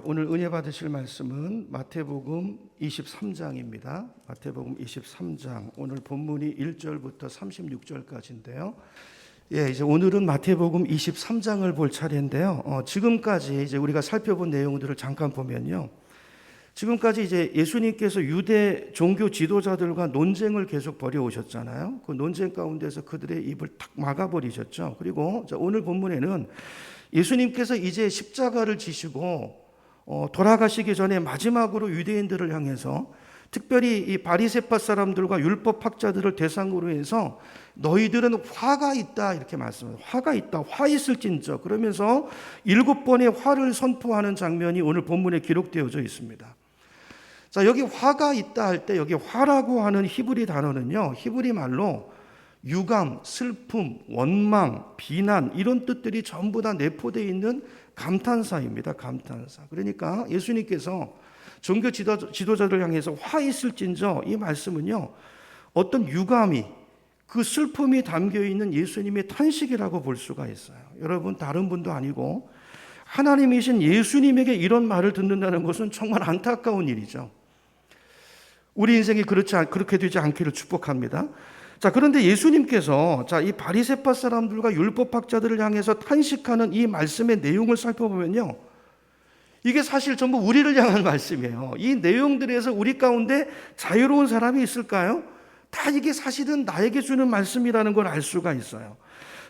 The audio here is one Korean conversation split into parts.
오늘 은혜 받으실 말씀은 마태복음 23장입니다. 마태복음 23장 오늘 본문이 1절부터 36절까지인데요. 이제 오늘은 마태복음 23장을 볼 차례인데요. 지금까지 이제 우리가 살펴본 내용들을 잠깐 보면요. 지금까지 이제 예수님께서 유대 종교 지도자들과 논쟁을 계속 벌여오셨잖아요. 그 논쟁 가운데서 그들의 입을 탁 막아버리셨죠. 그리고 오늘 본문에는 예수님께서 이제 십자가를 지시고 돌아가시기 전에 마지막으로 유대인들을 향해서 특별히 이 바리새파 사람들과 율법 학자들을 대상으로 해서 너희들은 화가 있다 이렇게 말씀해요. 화가 있다. 화 있을진저. 그러면서 7번의 화를 선포하는 장면이 오늘 본문에 기록되어져 있습니다. 자, 여기 화가 있다 할 때 여기 화라고 하는 히브리 단어는요. 히브리 말로 유감, 슬픔, 원망, 비난 이런 뜻들이 전부 다 내포되어 있는 감탄사입니다. 감탄사. 그러니까 예수님께서 종교 지도자들 향해서 화 있을진저 이 말씀은요. 어떤 유감이 그 슬픔이 담겨있는 예수님의 탄식이라고 볼 수가 있어요. 여러분 다른 분도 아니고 하나님이신 예수님에게 이런 말을 듣는다는 것은 정말 안타까운 일이죠. 우리 인생이 그렇게 되지 않기를 축복합니다. 자, 그런데 예수님께서 이 바리새파 사람들과 율법학자들을 향해서 탄식하는 이 말씀의 내용을 살펴보면요. 이게 사실 전부 우리를 향한 말씀이에요. 이 내용들에서 우리 가운데 자유로운 사람이 있을까요? 다 이게 사실은 나에게 주는 말씀이라는 걸 알 수가 있어요.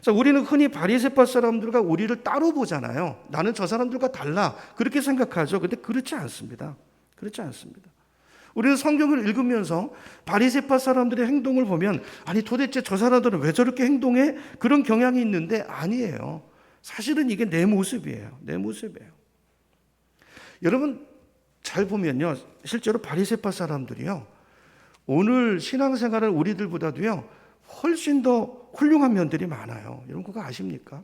자, 우리는 흔히 바리새파 사람들과 우리를 따로 보잖아요. 나는 저 사람들과 달라. 그렇게 생각하죠. 근데 그렇지 않습니다. 그렇지 않습니다. 우리는 성경을 읽으면서 바리새파 사람들의 행동을 보면 아니 도대체 저 사람들은 왜 저렇게 행동해? 그런 경향이 있는데 아니에요. 사실은 이게 내 모습이에요. 내 모습이에요. 여러분 잘 보면요. 실제로 바리새파 사람들이요. 오늘 신앙생활을 우리들보다도요. 훨씬 더 훌륭한 면들이 많아요. 여러분 그거 아십니까?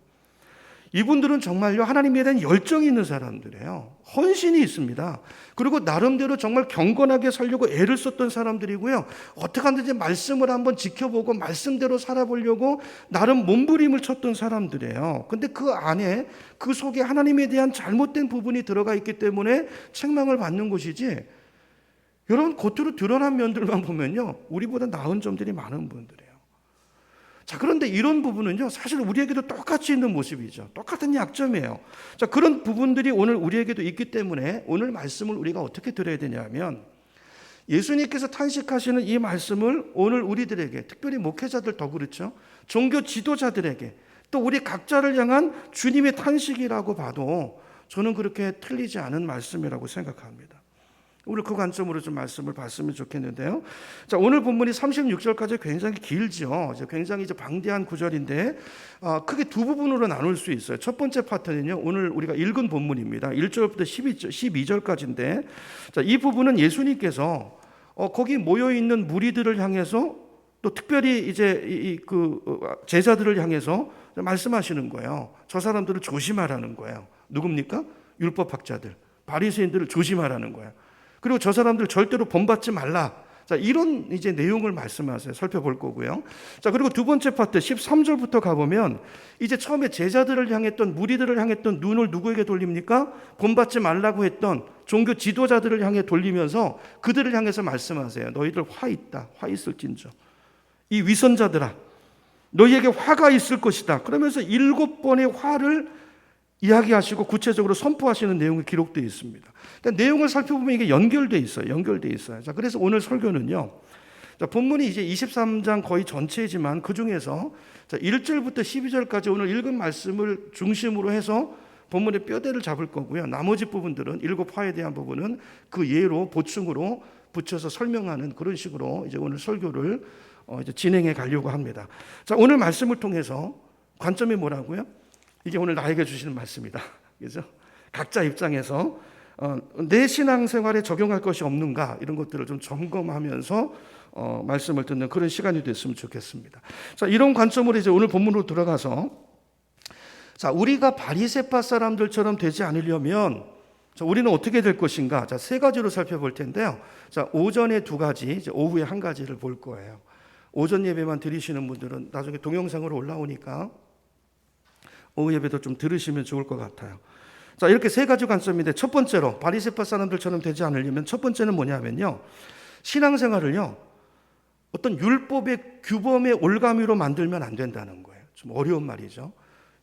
이분들은 정말요 하나님에 대한 열정이 있는 사람들이에요. 헌신이 있습니다. 그리고 나름대로 정말 경건하게 살려고 애를 썼던 사람들이고요. 어떻게 하든지 말씀을 한번 지켜보고 말씀대로 살아보려고 나름 몸부림을 쳤던 사람들이에요. 근데 그 안에 그 속에 하나님에 대한 잘못된 부분이 들어가 있기 때문에 책망을 받는 것이지 여러분 겉으로 드러난 면들만 보면요 우리보다 나은 점들이 많은 분들이에요. 자, 그런데 이런 부분은요, 사실 우리에게도 똑같이 있는 모습이죠. 똑같은 약점이에요. 자, 그런 부분들이 오늘 우리에게도 있기 때문에 오늘 말씀을 우리가 어떻게 들어야 되냐면 예수님께서 탄식하시는 이 말씀을 오늘 우리들에게, 특별히 목회자들 더 그렇죠. 종교 지도자들에게 또 우리 각자를 향한 주님의 탄식이라고 봐도 저는 그렇게 틀리지 않은 말씀이라고 생각합니다. 우리 그 관점으로 좀 말씀을 봤으면 좋겠는데요. 자, 오늘 본문이 36절까지 굉장히 길죠. 굉장히 방대한 구절인데 크게 두 부분으로 나눌 수 있어요. 첫 번째 파트는요. 오늘 우리가 읽은 본문입니다. 1절부터 12절까지인데 자, 이 부분은 예수님께서 거기 모여 있는 무리들을 향해서 또 특별히 이제 제자들을 향해서 말씀하시는 거예요. 저 사람들을 조심하라는 거예요. 누굽니까? 율법학자들, 바리새인들을 조심하라는 거예요. 그리고 저 사람들 절대로 본받지 말라. 자, 이런 이제 내용을 말씀하세요. 살펴볼 거고요. 자, 그리고 두 번째 파트 13절부터 가보면 이제 처음에 제자들을 향했던 무리들을 향했던 눈을 누구에게 돌립니까? 본받지 말라고 했던 종교 지도자들을 향해 돌리면서 그들을 향해서 말씀하세요. 너희들 화 있다. 화 있을진저. 이 위선자들아. 너희에게 화가 있을 것이다. 그러면서 7번의 화를 이야기하시고 구체적으로 선포하시는 내용이 기록되어 있습니다. 그러니까 내용을 살펴보면 이게 연결되어 있어요. 연결되어 있어요. 자, 그래서 오늘 설교는요. 자, 본문이 이제 23장 거의 전체이지만 그 중에서 1절부터 12절까지 오늘 읽은 말씀을 중심으로 해서 본문의 뼈대를 잡을 거고요. 나머지 부분들은 7화에 대한 부분은 그 예로 보충으로 붙여서 설명하는 그런 식으로 이제 오늘 설교를 이제 진행해 가려고 합니다. 자, 오늘 말씀을 통해서 관점이 뭐라고요? 이게 오늘 나에게 주시는 말씀이다. 그죠? 각자 입장에서 내 신앙생활에 적용할 것이 없는가 이런 것들을 좀 점검하면서 말씀을 듣는 그런 시간이 됐으면 좋겠습니다. 자, 이런 관점으로 이제 오늘 본문으로 들어가서 자, 우리가 바리새파 사람들처럼 되지 않으려면 자, 우리는 어떻게 될 것인가? 자, 세 가지로 살펴볼 텐데요. 자, 오전에 두 가지, 이제 오후에 한 가지를 볼 거예요. 오전 예배만 드리시는 분들은 나중에 동영상으로 올라오니까 오후 예배도 좀 들으시면 좋을 것 같아요. 자, 이렇게 세 가지 관점인데, 첫 번째로 바리새파 사람들처럼 되지 않으려면 첫 번째는 뭐냐면요, 신앙생활을요 어떤 율법의 규범의 올가미로 만들면 안 된다는 거예요. 좀 어려운 말이죠.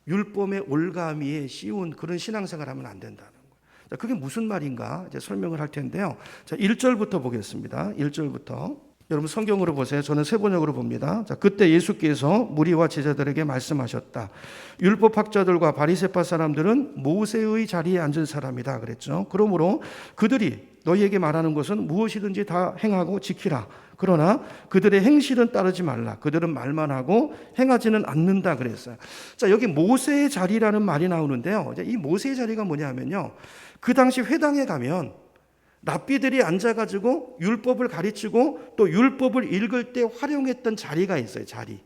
율법의 올가미에 씌운 그런 신앙생활을 하면 안 된다는 거예요. 자, 그게 무슨 말인가 이제 설명을 할 텐데요. 자, 1절부터 보겠습니다. 1절부터. 여러분 성경으로 보세요. 저는 세번역으로 봅니다. 자, 그때 예수께서 무리와 제자들에게 말씀하셨다. 율법학자들과 바리새파 사람들은 모세의 자리에 앉은 사람이다 그랬죠. 그러므로 그들이 너희에게 말하는 것은 무엇이든지 다 행하고 지키라. 그러나 그들의 행실은 따르지 말라. 그들은 말만 하고 행하지는 않는다 그랬어요. 자, 여기 모세의 자리라는 말이 나오는데요. 이 모세의 자리가 뭐냐면요, 그 당시 회당에 가면 랍비들이 앉아가지고 율법을 가르치고 또 율법을 읽을 때 활용했던 자리가 있어요. 자리.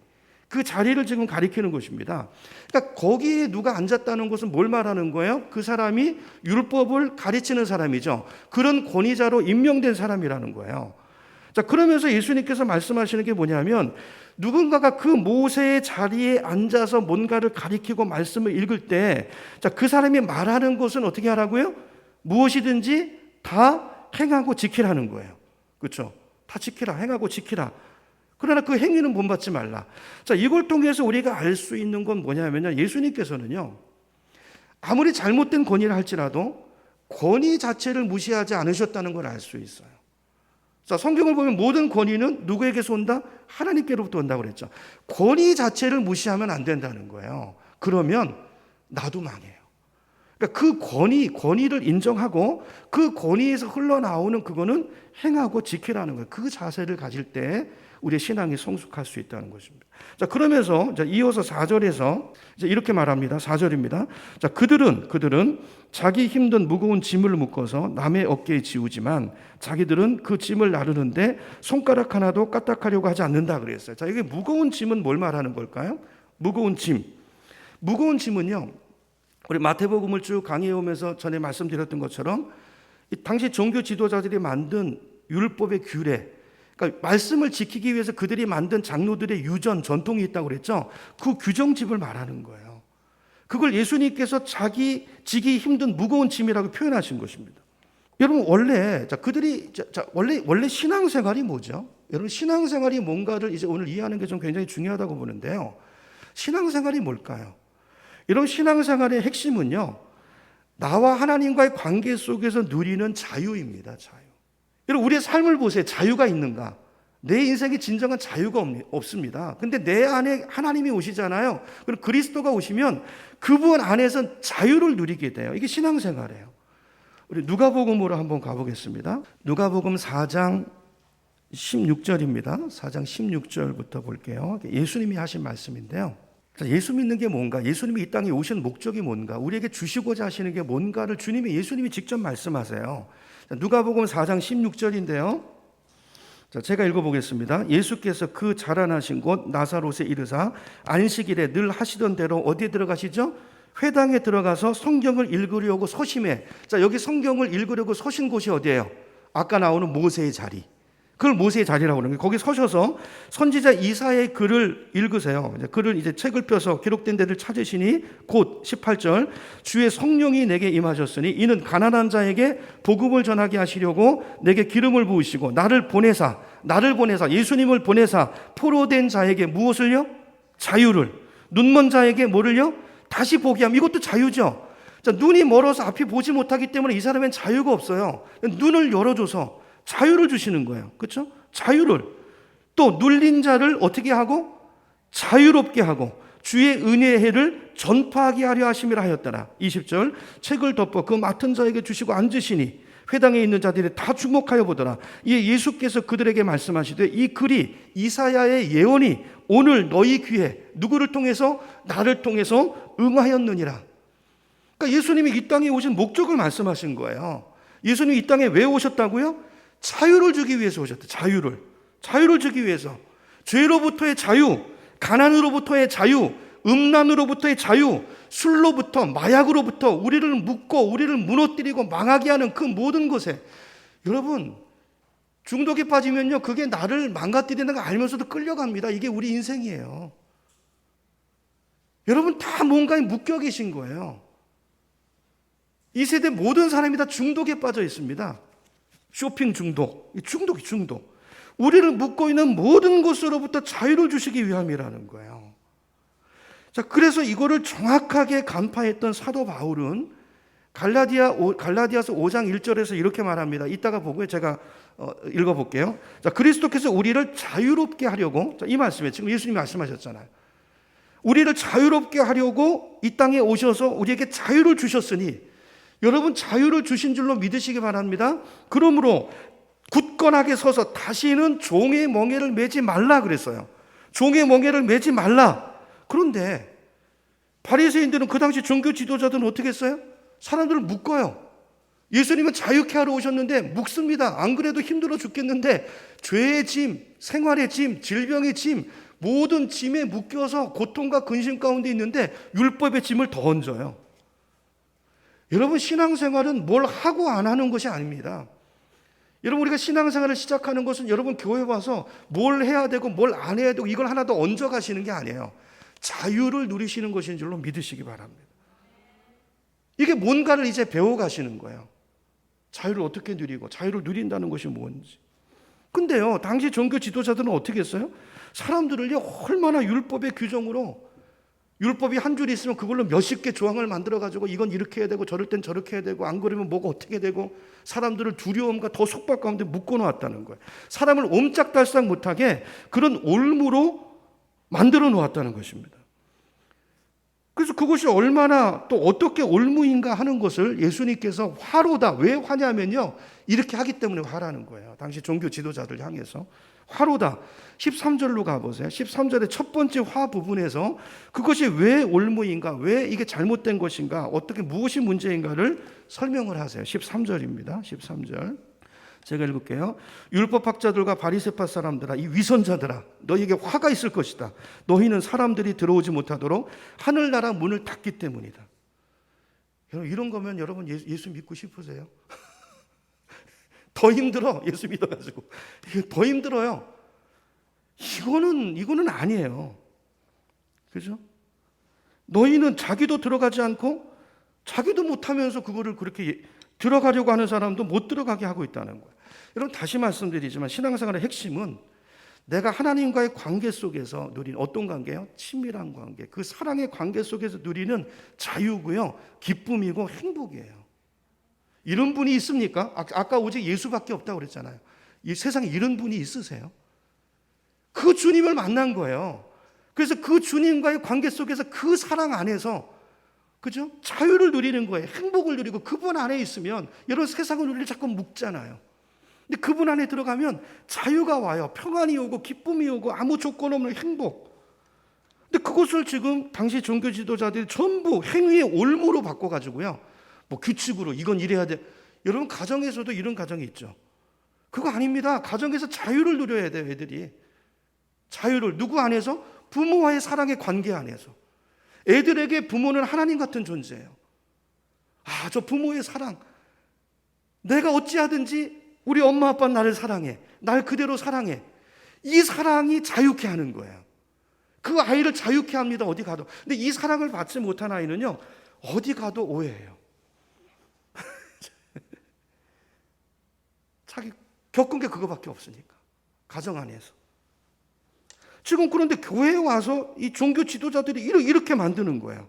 그 자리를 지금 가리키는 것입니다. 그러니까 거기에 누가 앉았다는 것은 뭘 말하는 거예요? 그 사람이 율법을 가르치는 사람이죠. 그런 권위자로 임명된 사람이라는 거예요. 자, 그러면서 예수님께서 말씀하시는 게 뭐냐면, 누군가가 그 모세의 자리에 앉아서 뭔가를 가리키고 말씀을 읽을 때, 자, 그 사람이 말하는 것은 어떻게 하라고요? 무엇이든지 다 행하고 지키라는 거예요. 그렇죠? 다 지키라, 행하고 지키라. 그러나 그 행위는 본받지 말라. 자, 이걸 통해서 우리가 알 수 있는 건 뭐냐면요, 예수님께서는요 아무리 잘못된 권위를 할지라도 권위 자체를 무시하지 않으셨다는 걸 알 수 있어요. 자, 성경을 보면 모든 권위는 누구에게서 온다? 하나님께로부터 온다고 그랬죠. 권위 자체를 무시하면 안 된다는 거예요. 그러면 나도 망해요. 그러니까 그 권위를 인정하고 그 권위에서 흘러나오는 그거는 행하고 지키라는 거예요. 그 자세를 가질 때 우리의 신앙이 성숙할 수 있다는 것입니다. 자, 그러면서 이어서 4절에서 이렇게 말합니다. 4절입니다. 자, 그들은 자기 힘든 무거운 짐을 묶어서 남의 어깨에 지우지만 자기들은 그 짐을 나르는데 손가락 하나도 까딱하려고 하지 않는다 그랬어요. 자, 이게 무거운 짐은 뭘 말하는 걸까요? 무거운 짐. 무거운 짐은요, 우리 마태복음을 쭉 강의해 오면서 전에 말씀드렸던 것처럼 이 당시 종교 지도자들이 만든 율법의 규례, 그러니까 말씀을 지키기 위해서 그들이 만든 장로들의 유전, 전통이 있다고 그랬죠. 그 규정집을 말하는 거예요. 그걸 예수님께서 자기 지기 힘든 무거운 짐이라고 표현하신 것입니다. 여러분, 원래 원래 신앙생활이 뭐죠? 여러분, 신앙생활이 뭔가를 이제 오늘 이해하는 게 좀 굉장히 중요하다고 보는데요. 신앙생활이 뭘까요? 이런 신앙생활의 핵심은요, 나와 하나님과의 관계 속에서 누리는 자유입니다. 자유. 여러분, 우리의 삶을 보세요. 자유가 있는가? 내 인생에 진정한 자유가 없습니다. 근데 내 안에 하나님이 오시잖아요. 그럼 그리스도가 오시면 그분 안에서 자유를 누리게 돼요. 이게 신앙생활이에요. 우리 누가복음으로 한번 가보겠습니다. 누가복음 4장 16절입니다. 4장 16절부터 볼게요. 예수님이 하신 말씀인데요. 예수 믿는 게 뭔가, 예수님이 이 땅에 오신 목적이 뭔가, 우리에게 주시고자 하시는 게 뭔가를 예수님이 직접 말씀하세요. 누가복음 4장 16절인데요. 제가 읽어보겠습니다. 예수께서 그 자라나신 곳 나사롯에 이르사 안식일에 늘 하시던 대로 어디에 들어가시죠? 회당에 들어가서 성경을 읽으려고 서심해. 자, 여기 성경을 읽으려고 서신 곳이 어디예요? 아까 나오는 모세의 자리. 그걸 모세의 자리라고 그러는 거예요. 거기 서셔서 선지자 이사야의 글을 읽으세요. 글을 이제 책을 펴서 기록된 데를 찾으시니 곧 18절 주의 성령이 내게 임하셨으니 이는 가난한 자에게 복음을 전하게 하시려고 내게 기름을 부으시고 나를 보내사 예수님을 보내사 포로된 자에게 무엇을요? 자유를. 눈먼 자에게 뭐를요? 다시 보게 함. 이것도 자유죠. 자, 눈이 멀어서 앞이 보지 못하기 때문에 이 사람엔 자유가 없어요. 눈을 열어줘서 자유를 주시는 거예요. 그렇죠? 자유를. 또 눌린 자를 어떻게 하고? 자유롭게 하고 주의 은혜의 해를 전파하게 하려 하심이라 하였더라. 20절 책을 덮어 그 맡은 자에게 주시고 앉으시니 회당에 있는 자들이 다 주목하여 보더라. 이에 예수께서 그들에게 말씀하시되 이 글이 이사야의 예언이 오늘 너희 귀에 누구를 통해서? 나를 통해서 응하였느니라. 그러니까 예수님이 이 땅에 오신 목적을 말씀하신 거예요. 예수님이 이 땅에 왜 오셨다고요? 자유를 주기 위해서 오셨다. 자유를 주기 위해서. 죄로부터의 자유, 가난으로부터의 자유, 음란으로부터의 자유, 술로부터, 마약으로부터 우리를 묶고 우리를 무너뜨리고 망하게 하는 그 모든 것에, 여러분, 중독에 빠지면요, 그게 나를 망가뜨리는 거 알면서도 끌려갑니다. 이게 우리 인생이에요. 여러분 다 뭔가에 묶여 계신 거예요. 이 세대 모든 사람이 다 중독에 빠져 있습니다. 쇼핑 중독, 중독이 중독. 우리를 묶고 있는 모든 것으로부터 자유를 주시기 위함이라는 거예요. 자, 그래서 이거를 정확하게 간파했던 사도 바울은 갈라디아서 5장 1절에서 이렇게 말합니다. 이따가 보고요. 제가 읽어볼게요. 자, 그리스도께서 우리를 자유롭게 하려고, 자, 이 말씀에 지금 예수님이 말씀하셨잖아요. 우리를 자유롭게 하려고 이 땅에 오셔서 우리에게 자유를 주셨으니, 여러분 자유를 주신 줄로 믿으시기 바랍니다. 그러므로 굳건하게 서서 다시는 종의 멍에를 매지 말라 그랬어요. 종의 멍에를 매지 말라. 그런데 바리새인들은 그 당시 종교 지도자들은 어떻게 했어요? 사람들을 묶어요. 예수님은 자유케 하러 오셨는데 묶습니다. 안 그래도 힘들어 죽겠는데 죄의 짐, 생활의 짐, 질병의 짐, 모든 짐에 묶여서 고통과 근심 가운데 있는데 율법의 짐을 더 얹어요. 여러분, 신앙생활은 뭘 하고 안 하는 것이 아닙니다. 여러분, 우리가 신앙생활을 시작하는 것은 여러분 교회 와서 뭘 해야 되고 뭘 안 해야 되고 이걸 하나 더 얹어 가시는 게 아니에요. 자유를 누리시는 것인 줄로 믿으시기 바랍니다. 이게 뭔가를 이제 배워 가시는 거예요. 자유를 어떻게 누리고 자유를 누린다는 것이 뭔지. 근데요, 당시 종교 지도자들은 어떻게 했어요? 사람들을요, 얼마나 율법의 규정으로, 율법이 한 줄이 있으면 그걸로 몇십 개 조항을 만들어가지고 이건 이렇게 해야 되고 저럴 땐 저렇게 해야 되고 안 그러면 뭐가 어떻게 되고, 사람들을 두려움과 더 속박 가운데 묶어놓았다는 거예요. 사람을 옴짝달싹 못하게 그런 올무로 만들어 놓았다는 것입니다. 그래서 그것이 얼마나 또 어떻게 올무인가 하는 것을 예수님께서 화로다. 왜 화냐면요, 이렇게 하기 때문에 화라는 거예요. 당시 종교 지도자들 향해서 화로다. 13절로 가보세요. 13절의 첫 번째 화 부분에서 그것이 왜 올무인가, 왜 이게 잘못된 것인가, 어떻게 무엇이 문제인가를 설명을 하세요. 13절입니다. 13절 제가 읽을게요. 율법학자들과 바리새파 사람들아, 이 위선자들아, 너희에게 화가 있을 것이다. 너희는 사람들이 들어오지 못하도록 하늘나라 문을 닫기 때문이다. 여러분, 이런 거면 여러분 예수 믿고 싶으세요? 더 힘들어. 예수 믿어가지고 더 힘들어요. 이거는 아니에요. 그죠? 너희는 자기도 들어가지 않고 자기도 못하면서 그거를 그렇게 들어가려고 하는 사람도 못 들어가게 하고 있다는 거예요. 여러분, 다시 말씀드리지만 신앙생활의 핵심은 내가 하나님과의 관계 속에서 누리는 어떤 관계요? 친밀한 관계, 그 사랑의 관계 속에서 누리는 자유고요, 기쁨이고 행복이에요. 이런 분이 있습니까? 아까 오직 예수밖에 없다고 그랬잖아요. 이 세상에 이런 분이 있으세요? 그 주님을 만난 거예요. 그래서 그 주님과의 관계 속에서 그 사랑 안에서, 그죠? 자유를 누리는 거예요. 행복을 누리고 그분 안에 있으면, 여러분 세상은 우리를 자꾸 묶잖아요. 근데 그분 안에 들어가면 자유가 와요. 평안이 오고 기쁨이 오고 아무 조건 없는 행복. 근데 그것을 지금 당시 종교 지도자들이 전부 행위의 올무로 바꿔가지고요, 뭐 규칙으로 이건 이래야 돼. 여러분, 가정에서도 이런 가정이 있죠. 그거 아닙니다. 가정에서 자유를 누려야 돼요. 애들이 자유를 누구 안에서? 부모와의 사랑의 관계 안에서. 애들에게 부모는 하나님 같은 존재예요. 저 부모의 사랑, 내가 어찌하든지 우리 엄마 아빠는 나를 사랑해, 날 그대로 사랑해, 이 사랑이 자유케 하는 거예요. 그 아이를 자유케 합니다. 어디 가도. 근데 이 사랑을 받지 못한 아이는요, 어디 가도 오해해요. 자기 겪은 게 그거밖에 없으니까, 가정 안에서. 지금 그런데 교회에 와서 이 종교 지도자들이 이렇게 만드는 거예요.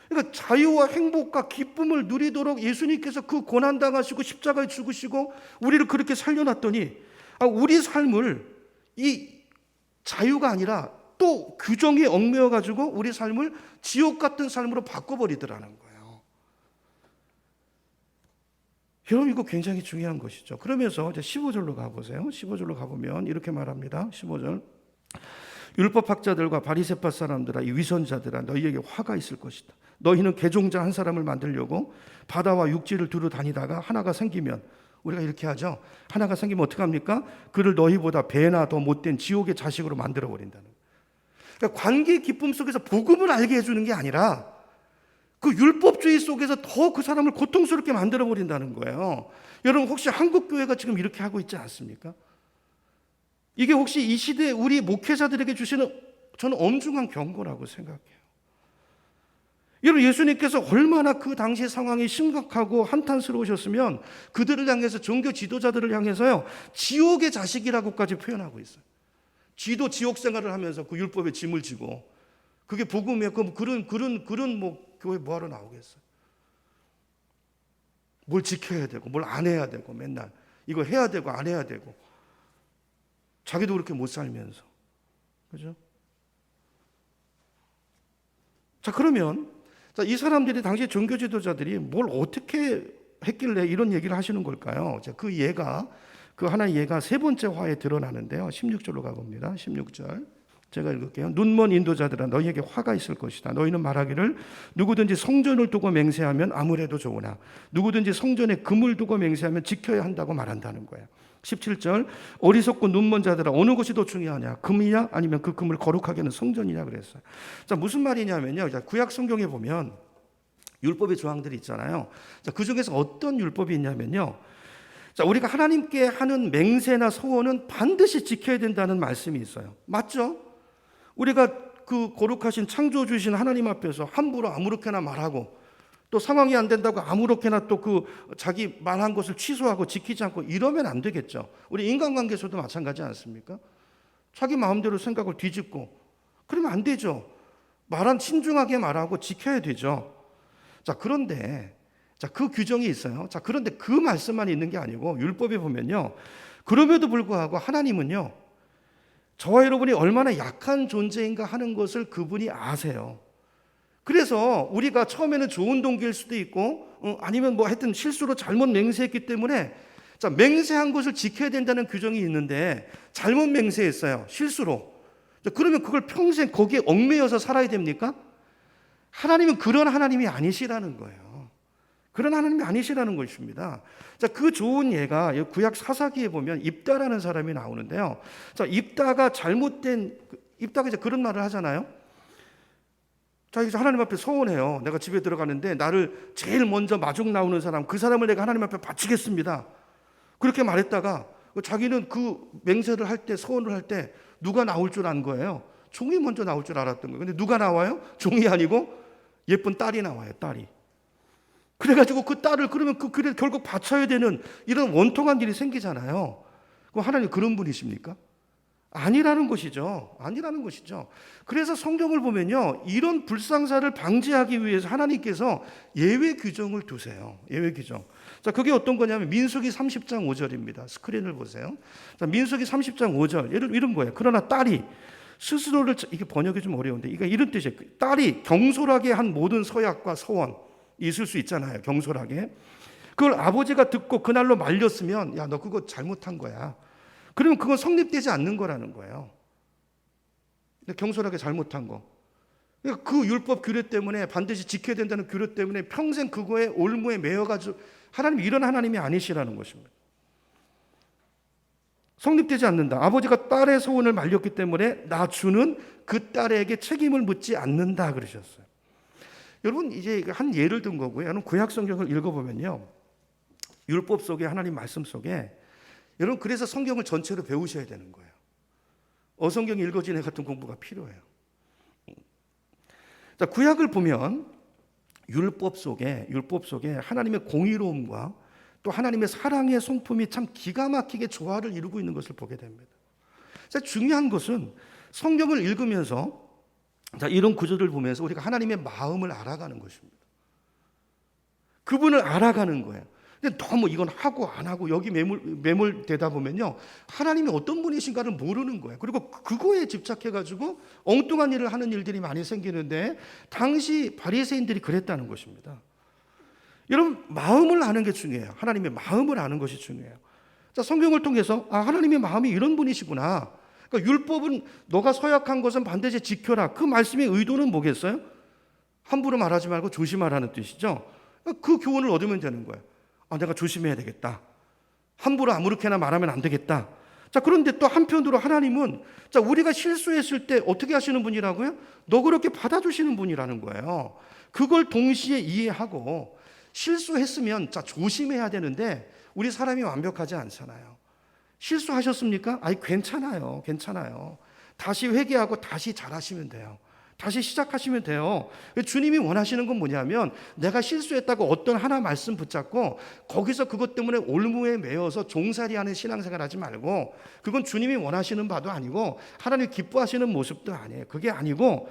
그러니까 자유와 행복과 기쁨을 누리도록 예수님께서 그 고난당하시고 십자가에 죽으시고 우리를 그렇게 살려놨더니, 우리 삶을 이 자유가 아니라 또 규정에 얽매여가지고 우리 삶을 지옥 같은 삶으로 바꿔버리더라는 거예요. 여러분, 이거 굉장히 중요한 것이죠. 그러면서 이제 15절로 가보세요. 15절로 가보면 이렇게 말합니다. 15절. 율법학자들과 바리새파 사람들아, 이 위선자들아, 너희에게 화가 있을 것이다. 너희는 개종자 한 사람을 만들려고 바다와 육지를 두루 다니다가 하나가 생기면, 우리가 이렇게 하죠. 하나가 생기면 어떻게 합니까? 그를 너희보다 배나 더 못된 지옥의 자식으로 만들어 버린다는 거예요. 그러니까 관계의 기쁨 속에서 복음을 알게 해주는 게 아니라 그 율법주의 속에서 더 그 사람을 고통스럽게 만들어 버린다는 거예요. 여러분, 혹시 한국 교회가 지금 이렇게 하고 있지 않습니까? 이게 혹시 이 시대에 우리 목회자들에게 주시는, 저는 엄중한 경고라고 생각해요. 여러분, 예수님께서 얼마나 그 당시 상황이 심각하고 한탄스러우셨으면 그들을 향해서 종교 지도자들을 향해서요, 지옥의 자식이라고까지 표현하고 있어요. 쥐도 지옥 생활을 하면서 그 율법의 짐을 지고, 그게 복음이에요. 그런 뭐 교회 뭐하러 나오겠어요? 뭘 지켜야 되고 뭘 안 해야 되고, 맨날 이거 해야 되고 안 해야 되고, 자기도 그렇게 못 살면서. 그죠? 자, 그러면 이 사람들이, 당시 종교 지도자들이 뭘 어떻게 했길래 이런 얘기를 하시는 걸까요? 자, 그 예가, 그 하나의 예가 세 번째 화에 드러나는데요. 16절로 가봅니다. 16절. 제가 읽을게요. 눈먼 인도자들아, 너희에게 화가 있을 것이다. 너희는 말하기를 누구든지 성전을 두고 맹세하면 아무래도 좋으나 누구든지 성전에 금을 두고 맹세하면 지켜야 한다고 말한다는 거예요. 17절. 어리석고 눈먼 자들아, 어느 것이 더 중요하냐? 금이냐? 아니면 그 금을 거룩하게 하는 성전이냐? 그랬어요. 자, 무슨 말이냐면요. 자, 구약 성경에 보면 율법의 조항들이 있잖아요. 자, 그 중에서 어떤 율법이 있냐면요. 자, 우리가 하나님께 하는 맹세나 소원은 반드시 지켜야 된다는 말씀이 있어요. 맞죠? 우리가 그 거룩하신 창조주신 하나님 앞에서 함부로 아무렇게나 말하고, 또 상황이 안 된다고 아무렇게나 또 그 자기 말한 것을 취소하고 지키지 않고 이러면 안 되겠죠. 우리 인간관계에서도 마찬가지 않습니까? 자기 마음대로 생각을 뒤집고 그러면 안 되죠. 말한 신중하게 말하고 지켜야 되죠. 자, 그런데 그 규정이 있어요. 자, 그런데 그 말씀만 있는 게 아니고 율법에 보면요, 그럼에도 불구하고 하나님은요, 저와 여러분이 얼마나 약한 존재인가 하는 것을 그분이 아세요. 그래서 우리가 처음에는 좋은 동기일 수도 있고, 아니면 뭐 하여튼 실수로 잘못 맹세했기 때문에, 자, 맹세한 것을 지켜야 된다는 규정이 있는데 잘못 맹세했어요. 실수로. 자, 그러면 그걸 평생 거기에 얽매여서 살아야 됩니까? 하나님은 그런 하나님이 아니시라는 거예요. 그런 하나님이 아니시라는 것입니다. 자, 그 좋은 예가 구약 사사기에 보면 입다라는 사람이 나오는데요. 자, 입다가 이제 그런 말을 하잖아요. 자, 이제 하나님 앞에 서원해요. 내가 집에 들어가는데 나를 제일 먼저 마중 나오는 사람, 그 사람을 내가 하나님 앞에 바치겠습니다. 그렇게 말했다가 자기는 그 맹세를 할 때, 서원을 할 때 누가 나올 줄 안 거예요. 종이 먼저 나올 줄 알았던 거예요. 근데 누가 나와요? 종이 아니고 예쁜 딸이 나와요. 딸이. 그래가지고 그 딸을, 그러면 그 글에 결국 바쳐야 되는 이런 원통한 일이 생기잖아요. 그럼 하나님 그런 분이십니까? 아니라는 것이죠. 아니라는 것이죠. 그래서 성경을 보면요, 이런 불상사를 방지하기 위해서 하나님께서 예외 규정을 두세요. 예외 규정. 자, 그게 어떤 거냐면 민수기 30장 5절입니다. 스크린을 보세요. 자, 민수기 30장 5절. 이런 거예요. 그러나 딸이 스스로를, 이게 번역이 좀 어려운데, 이게 이런 뜻이에요. 딸이 경솔하게 한 모든 서약과 서원, 있을 수 있잖아요. 경솔하게. 그걸 아버지가 듣고 그날로 말렸으면, 야, 너 그거 잘못한 거야. 그러면 그건 성립되지 않는 거라는 거예요. 경솔하게 잘못한 거. 그러니까 그 율법 규례 때문에, 반드시 지켜야 된다는 규례 때문에 평생 그거에 올무에 매여가지고, 하나님 이런 하나님이 아니시라는 것입니다. 성립되지 않는다. 아버지가 딸의 소원을 말렸기 때문에 나 주는 그 딸에게 책임을 묻지 않는다 그러셨어요. 여러분, 이제 한 예를 든 거고요. 여러분, 구약 성경을 읽어보면요, 율법 속에, 하나님 말씀 속에, 여러분, 그래서 성경을 전체로 배우셔야 되는 거예요. 어성경 읽어지네 같은 공부가 필요해요. 자, 구약을 보면 율법 속에 하나님의 공의로움과 또 하나님의 사랑의 성품이 참 기가 막히게 조화를 이루고 있는 것을 보게 됩니다. 자, 중요한 것은 성경을 읽으면서, 자, 이런 구절을 보면서 우리가 하나님의 마음을 알아가는 것입니다. 그분을 알아가는 거예요. 근데 너무 이건 하고 안 하고 여기 매몰되다 보면요, 하나님이 어떤 분이신가를 모르는 거예요. 그리고 그거에 집착해가지고 엉뚱한 일을 하는 일들이 많이 생기는데, 당시 바리새인들이 그랬다는 것입니다. 여러분, 마음을 아는 게 중요해요. 하나님의 마음을 아는 것이 중요해요. 자, 성경을 통해서 하나님의 마음이 이런 분이시구나. 그러니까 율법은 너가 서약한 것은 반드시 지켜라. 그 말씀의 의도는 뭐겠어요? 함부로 말하지 말고 조심하라는 뜻이죠. 그 교훈을 얻으면 되는 거예요. 내가 조심해야 되겠다. 함부로 아무렇게나 말하면 안 되겠다. 자, 그런데 또 한편으로 하나님은, 자, 우리가 실수했을 때 어떻게 하시는 분이라고요? 너그럽게 받아주시는 분이라는 거예요. 그걸 동시에 이해하고, 실수했으면 자, 조심해야 되는데 우리 사람이 완벽하지 않잖아요. 실수하셨습니까? 괜찮아요. 다시 회개하고 다시 잘하시면 돼요. 다시 시작하시면 돼요. 주님이 원하시는 건 뭐냐면 내가 실수했다고 어떤 하나 말씀 붙잡고 거기서 그것 때문에 올무에 매여서 종살이하는 신앙생활 하지 말고, 그건 주님이 원하시는 바도 아니고 하나님 기뻐하시는 모습도 아니에요. 그게 아니고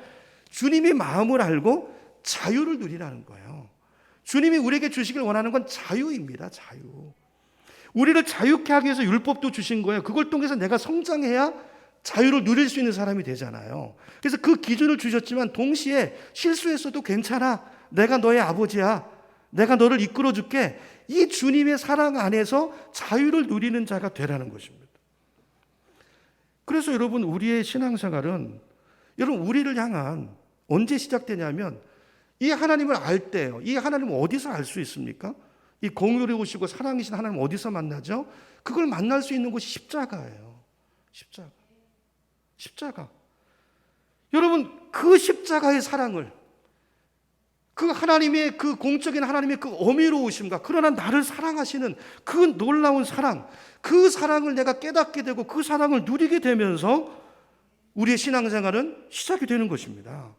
주님이 마음을 알고 자유를 누리라는 거예요. 주님이 우리에게 주시길 원하는 건 자유입니다. 자유. 우리를 자유케 하기 위해서 율법도 주신 거예요. 그걸 통해서 내가 성장해야 자유를 누릴 수 있는 사람이 되잖아요. 그래서 그 기준을 주셨지만 동시에 실수했어도 괜찮아. 내가 너의 아버지야. 내가 너를 이끌어 줄게. 이 주님의 사랑 안에서 자유를 누리는 자가 되라는 것입니다. 그래서 여러분, 우리의 신앙생활은 여러분 우리를 향한 언제 시작되냐면 이 하나님을 알 때예요. 이 하나님을 어디서 알 수 있습니까? 이 공의로우시고 사랑이신 하나님 어디서 만나죠? 그걸 만날 수 있는 곳이 십자가예요. 십자가. 십자가. 여러분, 그 십자가의 사랑을, 그 하나님의 그 공적인 하나님의 그 어미로우심과 그러나 나를 사랑하시는 그 놀라운 사랑, 그 사랑을 내가 깨닫게 되고 그 사랑을 누리게 되면서 우리의 신앙생활은 시작이 되는 것입니다.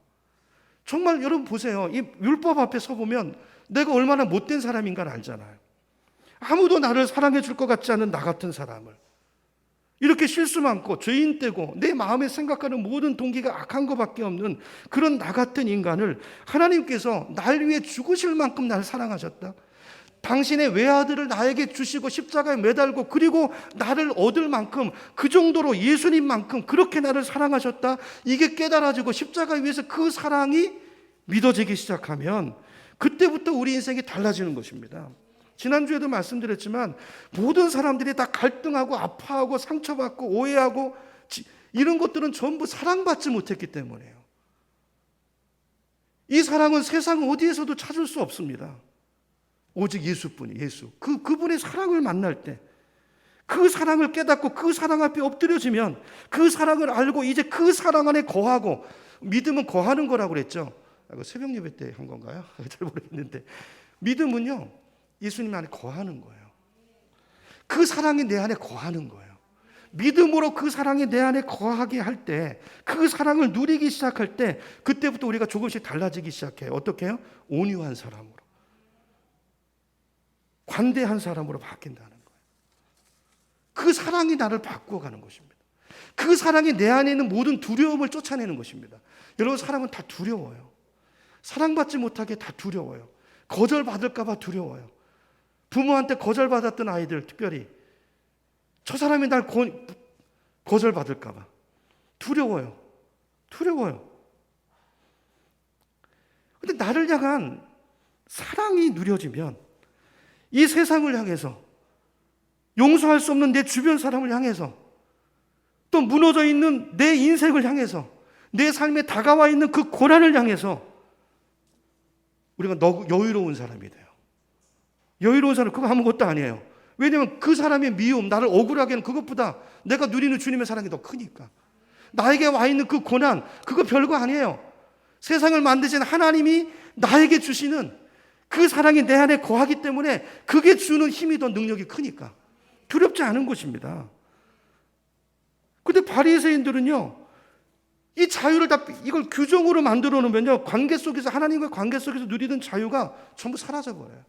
정말 여러분 보세요. 이 율법 앞에 서보면 내가 얼마나 못된 사람인가를 알잖아요. 아무도 나를 사랑해 줄 것 같지 않은 나 같은 사람을, 이렇게 실수 많고 죄인 되고 내 마음에 생각하는 모든 동기가 악한 것밖에 없는 그런 나 같은 인간을 하나님께서 날 위해 죽으실 만큼 나를 사랑하셨다. 당신의 외아들을 나에게 주시고 십자가에 매달고 그리고 나를 얻을 만큼, 그 정도로 예수님만큼 그렇게 나를 사랑하셨다. 이게 깨달아지고 십자가 위에서 그 사랑이 믿어지기 시작하면 그때부터 우리 인생이 달라지는 것입니다. 지난주에도 말씀드렸지만 모든 사람들이 다 갈등하고 아파하고 상처받고 오해하고 이런 것들은 전부 사랑받지 못했기 때문에요. 이 사랑은 세상 어디에서도 찾을 수 없습니다. 오직 예수뿐이, 예수. 그분의 사랑을 만날 때, 그 사랑을 깨닫고 그 사랑 앞에 엎드려지면 그 사랑을 알고 이제 그 사랑 안에 거하고, 믿음은 거하는 거라고 그랬죠. 새벽 예배 때 한 건가요? 잘 모르겠는데, 믿음은요 예수님 안에 거하는 거예요. 그 사랑이 내 안에 거하는 거예요. 믿음으로 그 사랑이 내 안에 거하게 할 때, 그 사랑을 누리기 시작할 때, 그때부터 우리가 조금씩 달라지기 시작해요. 어떻게 해요? 온유한 사람으로, 관대한 사람으로 바뀐다는 거예요. 그 사랑이 나를 바꾸어가는 것입니다. 그 사랑이 내 안에 있는 모든 두려움을 쫓아내는 것입니다. 여러분, 사람은 다 두려워요. 사랑받지 못하게 다 두려워요. 거절받을까 봐 두려워요. 부모한테 거절받았던 아이들, 특별히 저 사람이 날 거절받을까 봐 두려워요. 두려워요. 근데 나를 향한 사랑이 누려지면 이 세상을 향해서, 용서할 수 없는 내 주변 사람을 향해서, 또 무너져 있는 내 인생을 향해서, 내 삶에 다가와 있는 그 고난을 향해서 우리가 여유로운 사람이 돼요. 여유로운 사람, 그거 아무것도 아니에요. 왜냐하면 그 사람의 미움, 나를 억울하게 하는 그것보다 내가 누리는 주님의 사랑이 더 크니까. 나에게 와 있는 그 고난, 그거 별거 아니에요. 세상을 만드신 하나님이 나에게 주시는 그 사랑이 내 안에 거하기 때문에 그게 주는 힘이 더 능력이 크니까 두렵지 않은 것입니다. 근데 바리새인들은요, 이 자유를 다 이걸 규정으로 만들어 놓으면요, 관계 속에서, 하나님과 관계 속에서 누리던 자유가 전부 사라져 버려요.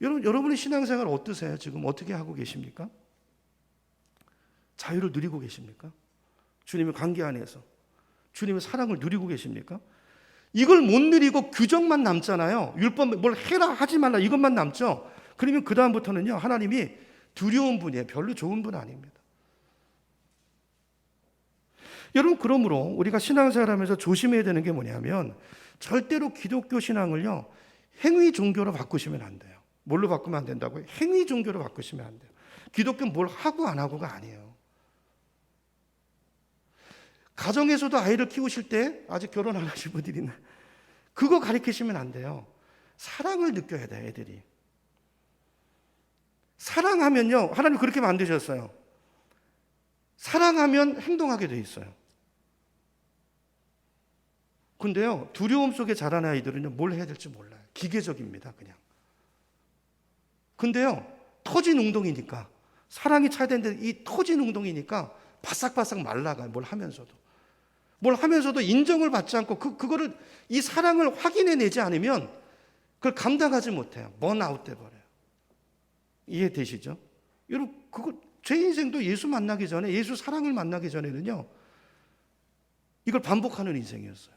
여러분의 신앙생활 어떠세요? 지금 어떻게 하고 계십니까? 자유를 누리고 계십니까? 주님의 관계 안에서 주님의 사랑을 누리고 계십니까? 이걸 못 누리고 규정만 남잖아요. 율법 뭘 해라 하지 말라 이것만 남죠. 그러면 그 다음부터는요, 하나님이 두려운 분이에요. 별로 좋은 분 아닙니다. 여러분, 그러므로 우리가 신앙생활하면서 조심해야 되는 게 뭐냐면, 절대로 기독교 신앙을요 행위 종교로 바꾸시면 안 돼요. 뭘로 바꾸면 안 된다고요? 행위 종교로 바꾸시면 안 돼요. 기독교는 뭘 하고 안 하고가 아니에요. 가정에서도 아이를 키우실 때, 아직 결혼 안 하신 분들이 있나, 그거 가르치시면 안 돼요. 사랑을 느껴야 돼요. 애들이 사랑하면요, 하나님 그렇게 만드셨어요. 사랑하면 행동하게 돼 있어요. 근데요, 두려움 속에 자란 아이들은요, 뭘 해야 될지 몰라요. 기계적입니다, 그냥. 근데요, 터진 운동이니까, 사랑이 차야 되는데 이 터진 운동이니까 바싹바싹 말라가요. 뭘 하면서도. 뭘 하면서도 인정을 받지 않고 그거를 이 사랑을 확인해내지 않으면 그걸 감당하지 못해요. 번아웃 돼버려요. 이해되시죠? 여러분 제 인생도 예수 만나기 전에, 예수 사랑을 만나기 전에는요, 이걸 반복하는 인생이었어요.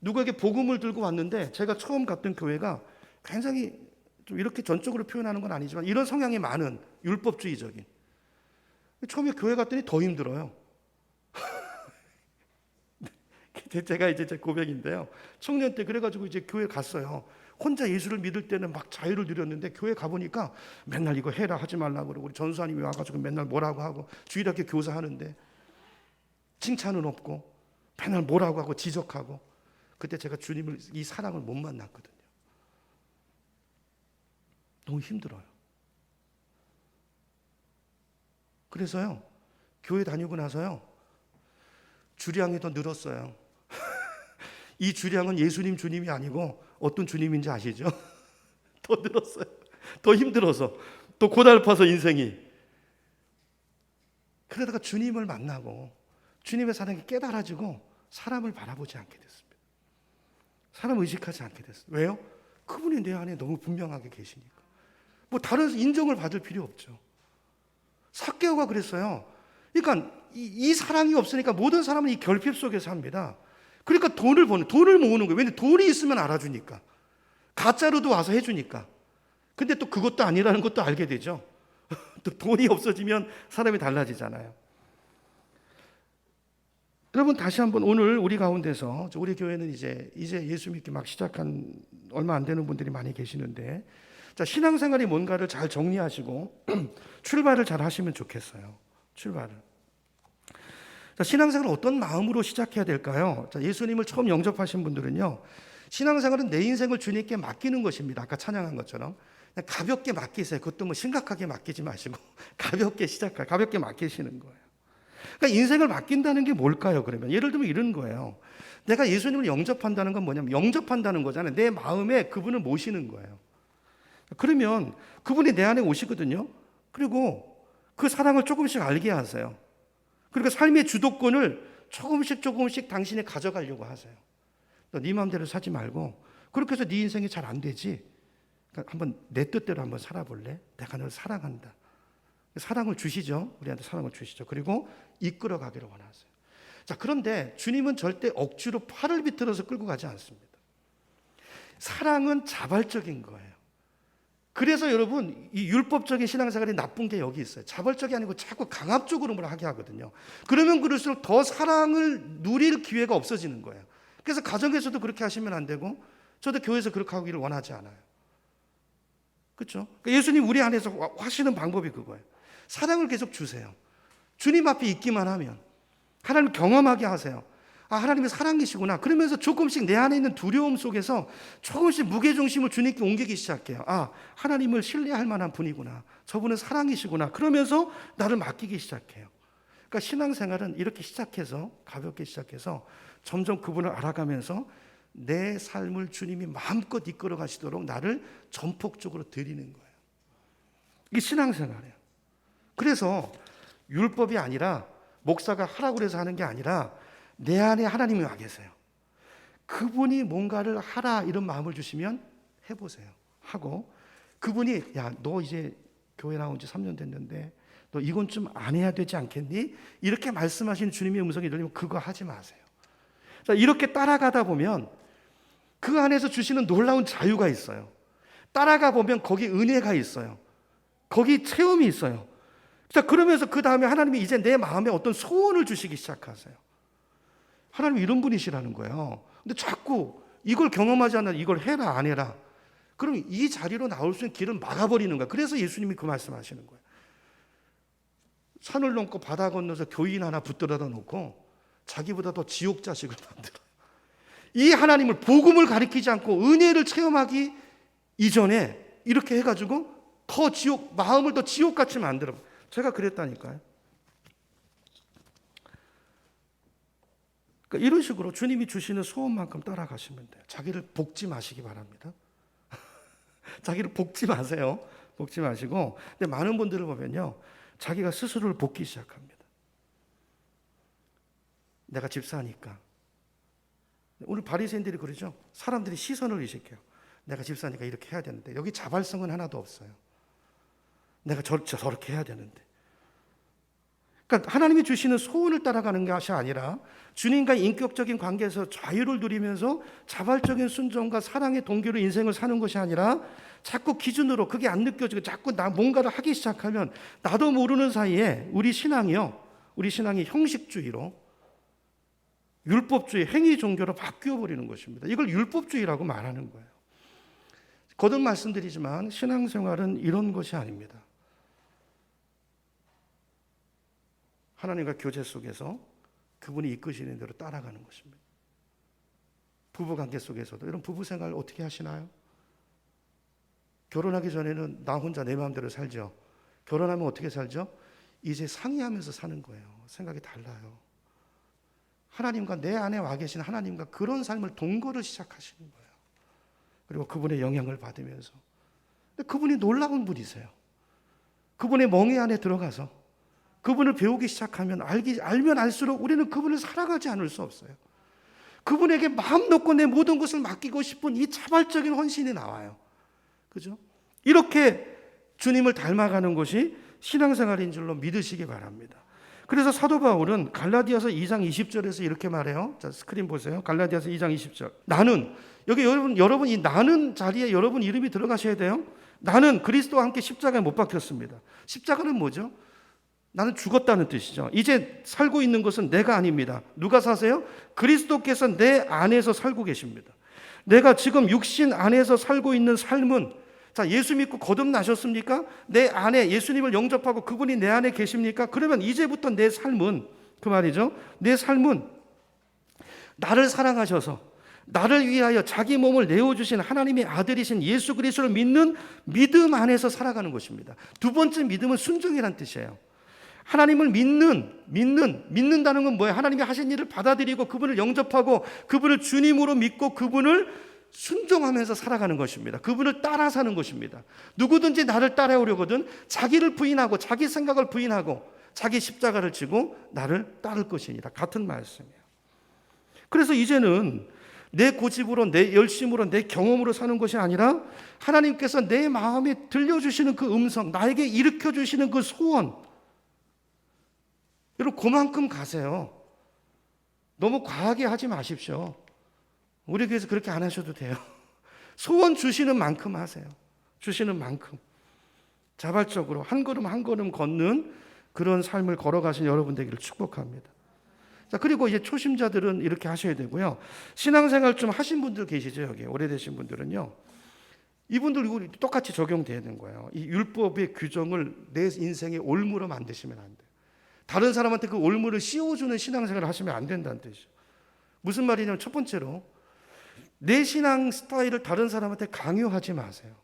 누구에게 복음을 들고 왔는데 제가 처음 갔던 교회가 굉장히 좀 이렇게 전적으로 표현하는 건 아니지만 이런 성향이 많은 율법주의적인, 처음에 교회 갔더니 더 힘들어요. 제가 이제 제 고백인데요. 청년 때 그래가지고 이제 교회 갔어요. 혼자 예수를 믿을 때는 막 자유를 누렸는데 교회 가보니까 맨날 이거 해라 하지 말라고 그러고 우리 전수사님이 와가지고 맨날 뭐라고 하고 주일학교 교사하는데 칭찬은 없고 맨날 뭐라고 하고 지적하고, 그때 제가 주님을, 이 사랑을 못 만났거든요. 너무 힘들어요. 그래서요, 교회 다니고 나서요, 주량이 더 늘었어요. 이 주량은 예수님 주님이 아니고 어떤 주님인지 아시죠? 더 늘었어요. 더 힘들어서, 또 고달파서 인생이. 그러다가 주님을 만나고 주님의 사랑이 깨달아지고 사람을 바라보지 않게 됐습니다. 사람 의식하지 않게 됐어요. 왜요? 그분이 내 안에 너무 분명하게 계시니까. 뭐 다른 인정을 받을 필요 없죠. 삭개오가 그랬어요. 그러니까 이 사랑이 없으니까 모든 사람은 이 결핍 속에 삽니다. 그러니까 돈을 모으는 거예요. 왜냐면 돈이 있으면 알아주니까. 가짜로도 와서 해주니까. 근데 또 그것도 아니라는 것도 알게 되죠. 또 돈이 없어지면 사람이 달라지잖아요. 여러분, 다시 한번 오늘 우리 가운데서, 우리 교회는 이제 예수 믿기 막 시작한 얼마 안 되는 분들이 많이 계시는데, 자, 신앙생활이 뭔가를 잘 정리하시고 출발을 잘 하시면 좋겠어요. 출발을. 자, 신앙생활을 어떤 마음으로 시작해야 될까요? 자, 예수님을 처음 영접하신 분들은요, 신앙생활은 내 인생을 주님께 맡기는 것입니다. 아까 찬양한 것처럼 그냥 가볍게 맡기세요. 그것도 뭐 심각하게 맡기지 마시고 가볍게 맡기시는 거예요. 그러니까 인생을 맡긴다는 게 뭘까요? 그러면 예를 들면 이런 거예요. 내가 예수님을 영접한다는 건 뭐냐면, 영접한다는 거잖아요. 내 마음에 그분을 모시는 거예요. 그러면 그분이 내 안에 오시거든요. 그리고 그 사랑을 조금씩 알게 하세요. 그리고 삶의 주도권을 조금씩 당신이 가져가려고 하세요. 너 네 마음대로 사지 말고, 그렇게 해서 네 인생이 잘 안 되지, 그러니까 한번 내 뜻대로 한번 살아볼래? 내가 널 사랑한다. 사랑을 주시죠. 우리한테 사랑을 주시죠. 그리고 이끌어 가기를 원하세요. 자, 그런데 주님은 절대 억지로 팔을 비틀어서 끌고 가지 않습니다. 사랑은 자발적인 거예요. 그래서 여러분, 이 율법적인 신앙생활이 나쁜 게 여기 있어요. 자발적이 아니고 자꾸 강압적으로 뭘 하게 하거든요. 그러면 그럴수록 더 사랑을 누릴 기회가 없어지는 거예요. 그래서 가정에서도 그렇게 하시면 안 되고, 저도 교회에서 그렇게 하기를 원하지 않아요. 그렇죠? 그러니까 예수님 우리 안에서 하시는 방법이 그거예요. 사랑을 계속 주세요. 주님 앞에 있기만 하면 하나님 경험하게 하세요. 아, 하나님의 사랑이시구나. 그러면서 조금씩 내 안에 있는 두려움 속에서 조금씩 무게중심을 주님께 옮기기 시작해요. 아, 하나님을 신뢰할 만한 분이구나. 저분은 사랑이시구나. 그러면서 나를 맡기기 시작해요. 그러니까 신앙생활은 이렇게 시작해서, 가볍게 시작해서 점점 그분을 알아가면서 내 삶을 주님이 마음껏 이끌어 가시도록 나를 전폭적으로 드리는 거예요. 이게 신앙생활이에요. 그래서 율법이 아니라, 목사가 하라고 해서 하는 게 아니라, 내 안에 하나님이 와 계세요. 그분이 뭔가를 하라 이런 마음을 주시면 해보세요. 하고, 그분이 야, 너 이제 교회 나온 지 3년 됐는데 너 이건 좀 안 해야 되지 않겠니? 이렇게 말씀하시는 주님의 음성이 들리면 그거 하지 마세요. 자, 이렇게 따라가다 보면 그 안에서 주시는 놀라운 자유가 있어요. 따라가 보면 거기 은혜가 있어요. 거기 체험이 있어요. 자, 그러면서 그 다음에 하나님이 이제 내 마음에 어떤 소원을 주시기 시작하세요. 하나님이 이런 분이시라는 거예요. 근데 자꾸 이걸 경험하지 않아 이걸 해라 안 해라, 그럼 이 자리로 나올 수 있는 길을 막아버리는 거예요. 그래서 예수님이 그 말씀하시는 거예요. 산을 넘고 바다 건너서 교인 하나 붙들어다 놓고 자기보다 더 지옥 자식을 만들어요. 이 하나님을, 복음을 가리키지 않고 은혜를 체험하기 이전에 이렇게 해가지고 더 지옥, 마음을 더 지옥같이 만들어. 제가 그랬다니까요. 그러니까 이런 식으로 주님이 주시는 소원만큼 따라가시면 돼요. 자기를 볶지 마시기 바랍니다. 자기를 볶지 마세요. 볶지 마시고. 근데 많은 분들을 보면요, 자기가 스스로를 볶기 시작합니다. 내가 집사니까. 오늘 바리새인들이 그러죠. 사람들이 시선을 의식해요. 내가 집사니까 이렇게 해야 되는데 여기 자발성은 하나도 없어요. 내가 저렇게 해야 되는데. 그러니까 하나님이 주시는 소원을 따라가는 것이 아니라 주님과의 인격적인 관계에서 자유를 누리면서 자발적인 순종과 사랑의 동기로 인생을 사는 것이 아니라 자꾸 기준으로 그게 안 느껴지고 자꾸 나 뭔가를 하기 시작하면 나도 모르는 사이에 우리 신앙이 형식주의로 율법주의, 행위 종교로 바뀌어 버리는 것입니다. 이걸 율법주의라고 말하는 거예요. 거듭 말씀드리지만 신앙생활은 이런 것이 아닙니다. 하나님과 교제 속에서 그분이 이끄시는 대로 따라가는 것입니다. 부부관계 속에서도 이런 부부생활 어떻게 하시나요? 결혼하기 전에는 나 혼자 내 마음대로 살죠. 결혼하면 어떻게 살죠? 이제 상의하면서 사는 거예요. 생각이 달라요. 하나님과 내 안에 와 계신 하나님과 그런 삶을 동거를 시작하시는 거예요. 그리고 그분의 영향을 받으면서. 근데 그분이 놀라운 분이세요. 그분의 멍에 안에 들어가서 그분을 배우기 시작하면 알면 알수록 우리는 그분을 살아가지 않을 수 없어요. 그분에게 마음 놓고 내 모든 것을 맡기고 싶은 이 자발적인 헌신이 나와요. 그죠? 이렇게 주님을 닮아가는 것이 신앙생활인 줄로 믿으시기 바랍니다. 그래서 사도 바울은 갈라디아서 2장 20절에서 이렇게 말해요. 자, 스크린 보세요. 갈라디아서 2장 20절. 나는, 여기 여러분 이 나는 자리에 여러분 이름이 들어가셔야 돼요. 나는 그리스도와 함께 십자가에 못 박혔습니다. 십자가는 뭐죠? 나는 죽었다는 뜻이죠. 이제 살고 있는 것은 내가 아닙니다. 누가 사세요? 그리스도께서 내 안에서 살고 계십니다. 내가 지금 육신 안에서 살고 있는 삶은, 자, 예수 믿고 거듭나셨습니까? 내 안에 예수님을 영접하고 그분이 내 안에 계십니까? 그러면 이제부터 내 삶은, 그 말이죠. 내 삶은 나를 사랑하셔서 나를 위하여 자기 몸을 내어주신 하나님의 아들이신 예수 그리스도를 믿는 믿음 안에서 살아가는 것입니다. 두 번째 믿음은 순종이란 뜻이에요. 하나님을 믿는다는 건 뭐예요? 하나님이 하신 일을 받아들이고 그분을 영접하고 그분을 주님으로 믿고 그분을 순종하면서 살아가는 것입니다. 그분을 따라 사는 것입니다. 누구든지 나를 따라오려거든 자기를 부인하고 자기 생각을 부인하고 자기 십자가를 지고 나를 따를 것이니라. 같은 말씀이에요. 그래서 이제는 내 고집으로, 내 열심으로, 내 경험으로 사는 것이 아니라 하나님께서 내 마음에 들려주시는 그 음성, 나에게 일으켜주시는 그 소원, 여러분 그만큼 가세요. 너무 과하게 하지 마십시오. 우리 교회에서 그렇게 안 하셔도 돼요. 소원 주시는 만큼 하세요. 주시는 만큼. 자발적으로 한 걸음 한 걸음 걷는 그런 삶을 걸어가신 여러분 되기를 축복합니다. 자, 그리고 이제 초심자들은 이렇게 하셔야 되고요. 신앙생활 좀 하신 분들 계시죠, 여기. 오래되신 분들은요. 이분들 이거 똑같이 적용되는 거예요. 이 율법의 규정을 내 인생의 올무로 만드시면 안 돼요. 다른 사람한테 그 올무를 씌워주는 신앙생활을 하시면 안 된다는 뜻이죠. 무슨 말이냐면 첫 번째로 내 신앙 스타일을 다른 사람한테 강요하지 마세요.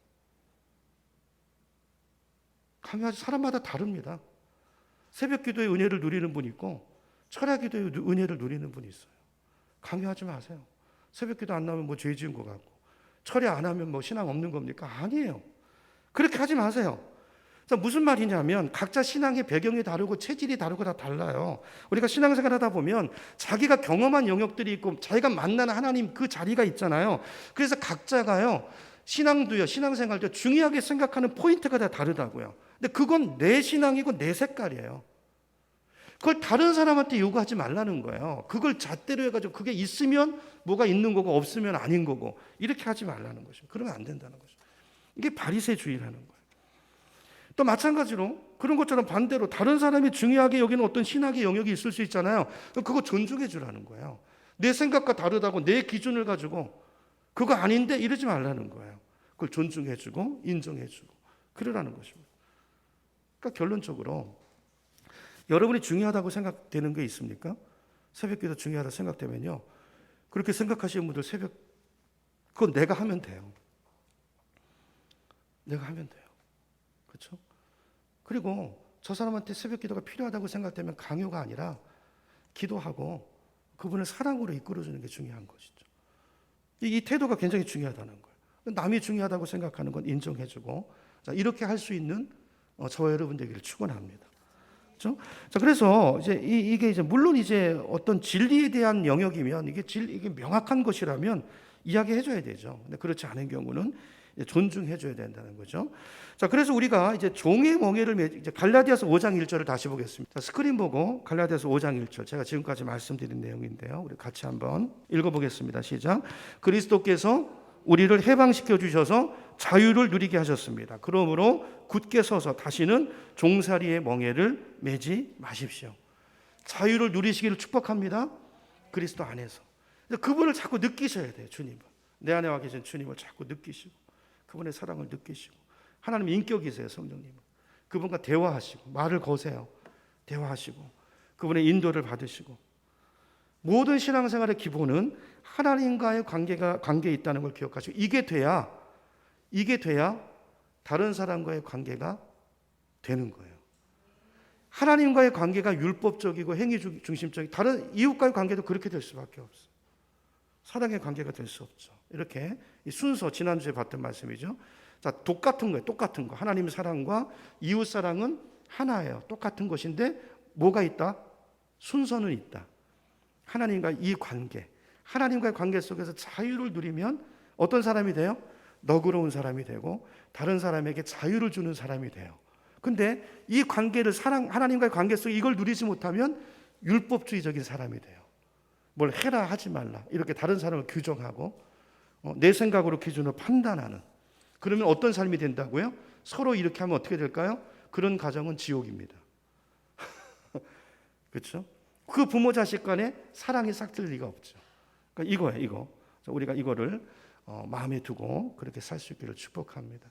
강요하지, 사람마다 다릅니다. 새벽 기도의 은혜를 누리는 분이 있고 철야 기도의 은혜를 누리는 분이 있어요. 강요하지 마세요. 새벽 기도 안 나오면 뭐 죄 지은 것 같고 철야 안 하면 뭐 신앙 없는 겁니까? 아니에요. 그렇게 하지 마세요. 자, 무슨 말이냐면 각자 신앙의 배경이 다르고 체질이 다르고 다 달라요. 우리가 신앙생활 하다 보면 자기가 경험한 영역들이 있고 자기가 만나는 하나님 그 자리가 있잖아요. 그래서 각자가요, 신앙도요, 신앙생활도 중요하게 생각하는 포인트가 다 다르다고요. 근데 그건 내 신앙이고 내 색깔이에요. 그걸 다른 사람한테 요구하지 말라는 거예요. 그걸 잣대로 해가지고 그게 있으면 뭐가 있는 거고 없으면 아닌 거고 이렇게 하지 말라는 거죠. 그러면 안 된다는 거죠. 이게 바리새주의라는 거예요. 또 마찬가지로 그런 것처럼 반대로 다른 사람이 중요하게 여기는 어떤 신학의 영역이 있을 수 있잖아요. 그거 존중해 주라는 거예요. 내 생각과 다르다고 내 기준을 가지고 그거 아닌데 이러지 말라는 거예요. 그걸 존중해 주고 인정해 주고 그러라는 것입니다. 그러니까 결론적으로 여러분이 중요하다고 생각되는 게 있습니까? 새벽기도 중요하다고 생각되면요, 그렇게 생각하시는 분들 그건 내가 하면 돼요. 내가 하면 돼요. 그렇죠? 그리고 저 사람한테 새벽 기도가 필요하다고 생각되면 강요가 아니라 기도하고 그분을 사랑으로 이끌어주는 게 중요한 것이죠. 이 태도가 굉장히 중요하다는 거예요. 남이 중요하다고 생각하는 건 인정해주고, 자, 이렇게 할 수 있는 저와 여러분 되기를 축원합니다. 그렇죠? 자, 그래서 이제 이게 이제 물론 이제 어떤 진리에 대한 영역이면 이게 명확한 것이라면 이야기해 줘야 되죠. 근데 그렇지 않은 경우는 존중해 줘야 된다는 거죠. 자, 그래서 우리가 이제 종의 멍에를 이제 갈라디아서 5장 1절을 다시 보겠습니다. 자, 스크린 보고 갈라디아서 5장 1절 제가 지금까지 말씀드린 내용인데요. 우리 같이 한번 읽어 보겠습니다. 시작. 그리스도께서 우리를 해방시켜 주셔서 자유를 누리게 하셨습니다. 그러므로 굳게 서서 다시는 종살이의 멍에를 매지 마십시오. 자유를 누리시기를 축복합니다. 그리스도 안에서. 그분을 자꾸 느끼셔야 돼요. 주님을. 내 안에 와 계신 주님을 자꾸 느끼시고 그분의 사랑을 느끼시고 하나님 인격이세요. 성령님은. 그분과 대화하시고 말을 거세요. 대화하시고 그분의 인도를 받으시고 모든 신앙생활의 기본은 하나님과의 관계에 있다는 걸 기억하시고 이게 돼야 다른 사람과의 관계가 되는 거예요. 하나님과의 관계가 율법적이고 행위 중심적이고 다른 이웃과의 관계도 그렇게 될 수밖에 없어요. 사랑의 관계가 될 수 없죠. 이렇게 이 순서 지난주에 봤던 말씀이죠. 자, 똑같은 거예요. 똑같은 거. 하나님의 사랑과 이웃 사랑은 하나예요. 똑같은 것인데 뭐가 있다? 순서는 있다. 하나님과 이 관계, 하나님과의 관계 속에서 자유를 누리면 어떤 사람이 돼요? 너그러운 사람이 되고 다른 사람에게 자유를 주는 사람이 돼요. 근데 이 관계를 하나님과의 관계 속에 이걸 누리지 못하면 율법주의적인 사람이 돼요. 뭘 해라 하지 말라 이렇게 다른 사람을 규정하고 내 생각으로 기준으로 판단하는 그러면 어떤 삶이 된다고요? 서로 이렇게 하면 어떻게 될까요? 그런 가정은 지옥입니다. 그렇죠? 그 부모 자식 간에 사랑이 싹틀 리가 없죠. 그러니까 이거예요. 이거 우리가 이거를 마음에 두고 그렇게 살 수 있기를 축복합니다.